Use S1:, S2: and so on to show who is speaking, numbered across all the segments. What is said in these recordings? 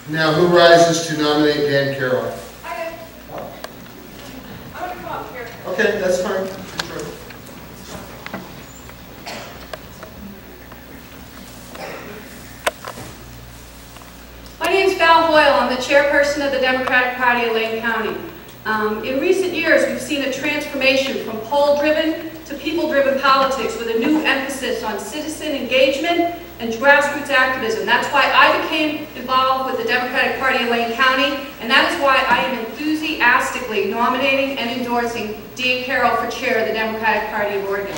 S1: Now, who rises to nominate Dan Carroll?
S2: I do. I'm going to come up here.
S1: Okay, that's fine. Sure.
S2: My name is Hoyle. I'm the chairperson of the Democratic Party of Lane County. In recent years, we've seen a transformation from poll-driven to people-driven politics with a new emphasis on citizen engagement and grassroots activism. That's why I became involved with the Democratic Party of Lane County, and that is why I am enthusiastically nominating and endorsing Dan Carroll for chair of the Democratic Party of Oregon.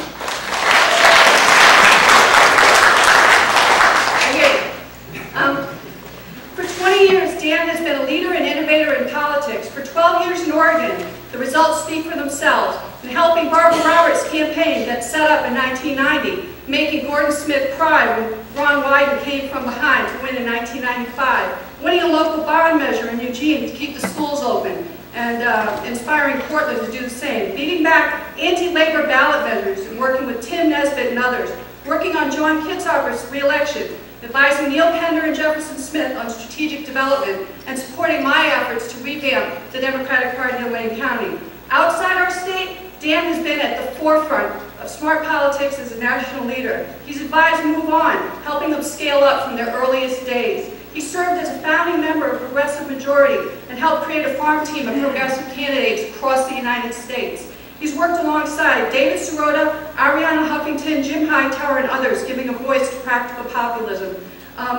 S2: For 20 years, Dan has been a leader and innovator in politics. For 12 years in Oregon, the results speak for themselves. In helping Barbara Roberts' campaign get set up in 1990, making Gordon Smith cry when Ron Wyden came from behind to win in 1995, winning a local bond measure in Eugene to keep the schools open, and inspiring Portland to do the same, beating back anti-labor ballot measures and working with Tim Nesbitt and others, working on John Kitzhaber's re-election, advising Neil Pender and Jefferson Smith on strategic development, and supporting my efforts to revamp the Democratic Party of Lane County. Outside our state, Dan has been at the forefront of smart politics as a national leader. He's advised Move On, helping them scale up from their earliest days. He served as a founding member of Progressive Majority and helped create a farm team of progressive candidates across the United States. He's worked alongside David Sirota, Ariana Huffington, Jim Hightower, and others, giving a voice to practical populism.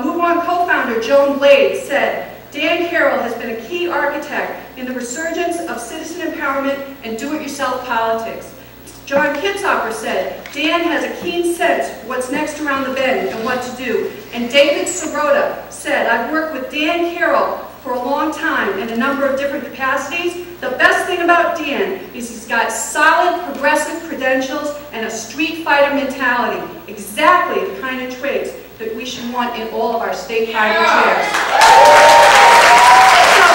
S2: Move On co-founder Joan Blade said, Dan Carroll has been a key architect in the resurgence of citizen empowerment and do-it-yourself politics. John Kitzhaber said, Dan has a keen sense for what's next around the bend and what to do. And David Sirota said, I've worked with Dan Carroll for a long time in a number of different capacities. The best thing about Dan is he's got solid progressive credentials and a street fighter mentality. Exactly the kind of traits that we should want in all of our state party chairs. So,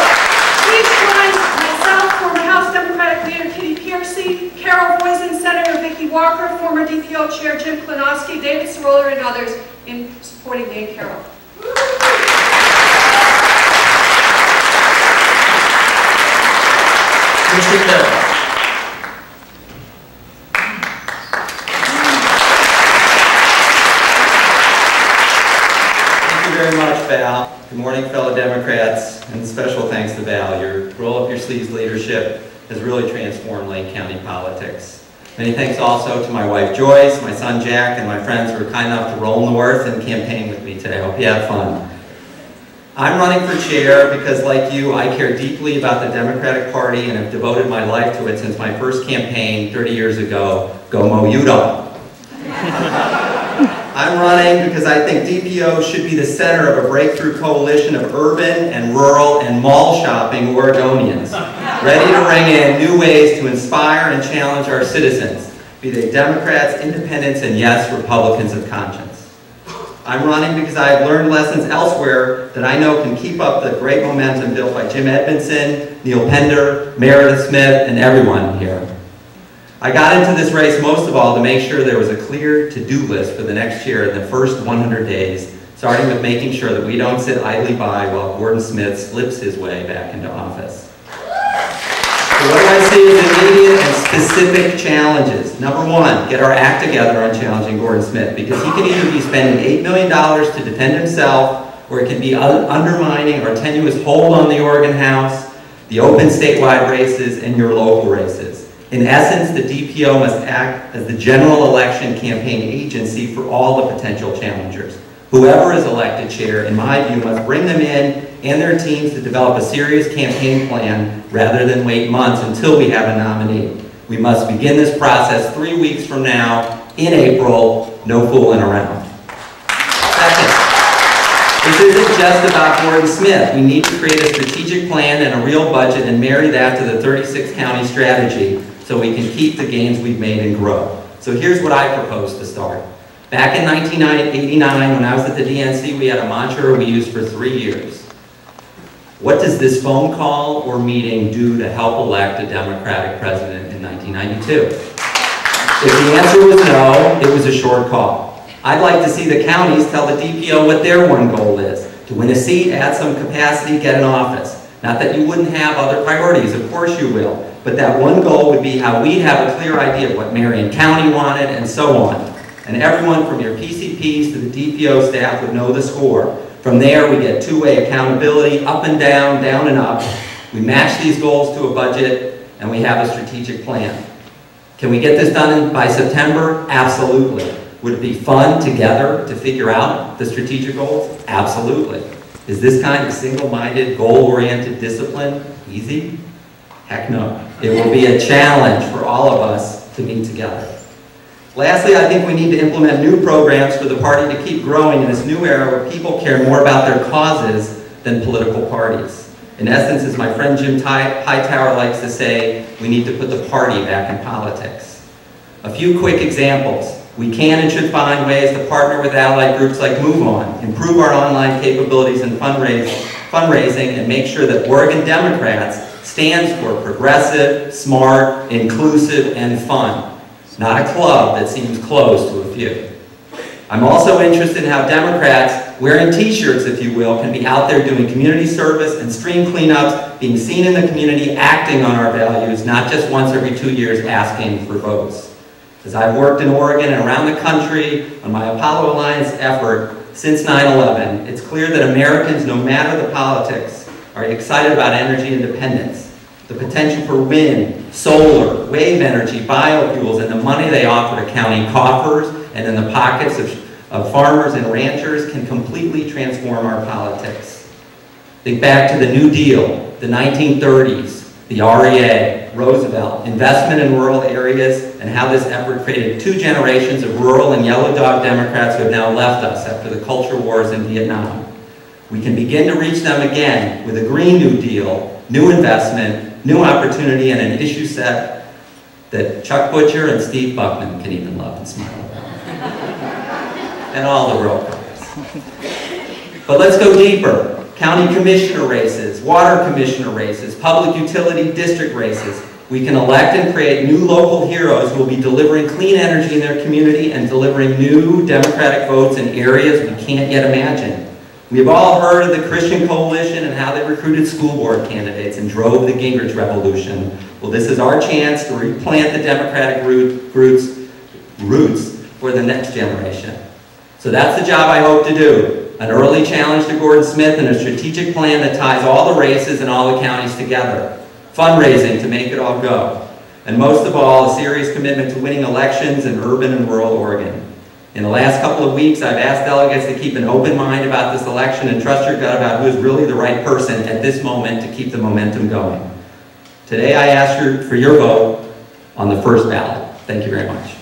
S2: please join myself, former House Democratic leader Kitty Piercy, Carol Voisin, Senator Vicki Walker, former DPO Chair Jim Klonowski, David Sirota, and others in supporting Dan Carroll.
S1: Mr. Carroll.
S3: Thank you very much, Val. Good morning, fellow Democrats, and special thanks to Val. Your roll-up-your-sleeves leadership has really transformed Lane County politics. Many thanks also to my wife Joyce, my son Jack, and my friends who were kind enough to roll north and campaign with me today. I hope you had fun. I'm running for chair because, like you, I care deeply about the Democratic Party and have devoted my life to it since my first campaign 30 years ago, Go Mo Utah. I'm running because I think DPO should be the center of a breakthrough coalition of urban and rural and mall shopping Oregonians, ready to bring in new ways to inspire and challenge our citizens, be they Democrats, Independents, and yes, Republicans of conscience. I'm running because I have learned lessons elsewhere that I know can keep up the great momentum built by Jim Edmondson, Neil Pender, Meredith Smith, and everyone here. I got into this race most of all to make sure there was a clear to-do list for the next year in the first 100 days, starting with making sure that we don't sit idly by while Gordon Smith slips his way back into office. So what do I see as immediate and specific challenges? Number one, get our act together on challenging Gordon Smith, because he can either be spending $8 million to defend himself, or it can be undermining our tenuous hold on the Oregon House, the open statewide races, and your local races. In essence, the DPO must act as the general election campaign agency for all the potential challengers. Whoever is elected chair, in my view, must bring them in and their teams to develop a serious campaign plan rather than wait months until we have a nominee. We must begin this process 3 weeks from now, in April, no fooling around. Second, this isn't just about Gordon Smith. We need to create a strategic plan and a real budget and marry that to the 36-county strategy so we can keep the gains we've made and grow. So here's what I propose to start. Back in 1989, when I was at the DNC, we had a mantra we used for 3 years. What does this phone call or meeting do to help elect a Democratic president in 1992? If the answer was no, it was a short call. I'd like to see the counties tell the DPO what their one goal is, To win a seat, add some capacity, get an office. Not that you wouldn't have other priorities, of course you will, but that one goal would be how we'd have a clear idea of what Marion County wanted and so on. And everyone from your PCPs to the DPO staff would know the score. From there, we get two-way accountability, up and down and up. We match these goals to a budget, and we have a strategic plan. Can we get this done by September? Absolutely. Would it be fun together to figure out the strategic goals? Absolutely. Is this kind of single-minded, goal-oriented discipline easy? Heck no. It will be a challenge for all of us to meet together. Lastly, I think we need to implement new programs for the party to keep growing in this new era where people care more about their causes than political parties. In essence, as my friend Jim Hightower likes to say, we need to put the party back in politics. A few quick examples. We can and should find ways to partner with allied groups like Move On, improve our online capabilities and fundraising, and make sure that Oregon Democrats stands for progressive, smart, inclusive, and fun. Not a club that seems closed to a few. I'm also interested in how Democrats, wearing t-shirts if you will, can be out there doing community service and stream cleanups, being seen in the community, acting on our values, not just once every 2 years asking for votes. As I've worked in Oregon and around the country on my Apollo Alliance effort since 9/11, it's clear that Americans, no matter the politics, are excited about energy independence. The potential for wind, solar, wave energy, biofuels, and the money they offer to county coffers and in the pockets of farmers and ranchers can completely transform our politics. Think back to the New Deal, the 1930s, the REA, Roosevelt, investment in rural areas, and how this effort created 2 generations of rural and yellow dog Democrats who have now left us after the culture wars in Vietnam. We can begin to reach them again with a Green New Deal, new investment, new opportunity, and an issue set that Chuck Butcher and Steve Buckman can even love and smile about. And all the rural colors. But let's go deeper. County commissioner races, water commissioner races, public utility district races. We can elect and create new local heroes who will be delivering clean energy in their community and delivering new Democratic votes in areas we can't yet imagine. We have all heard of the Christian Coalition and how they recruited school board candidates and drove the Gingrich Revolution. Well, this is our chance to replant the Democratic roots for the next generation. So that's the job I hope to do. An early challenge to Gordon Smith and a strategic plan that ties all the races and all the counties together. Fundraising to make it all go. And most of all, a serious commitment to winning elections in urban and rural Oregon. In the last couple of weeks, I've asked delegates to keep an open mind about this election and trust your gut about who is really the right person at this moment to keep the momentum going. Today, I ask for your vote on the first ballot. Thank you very much.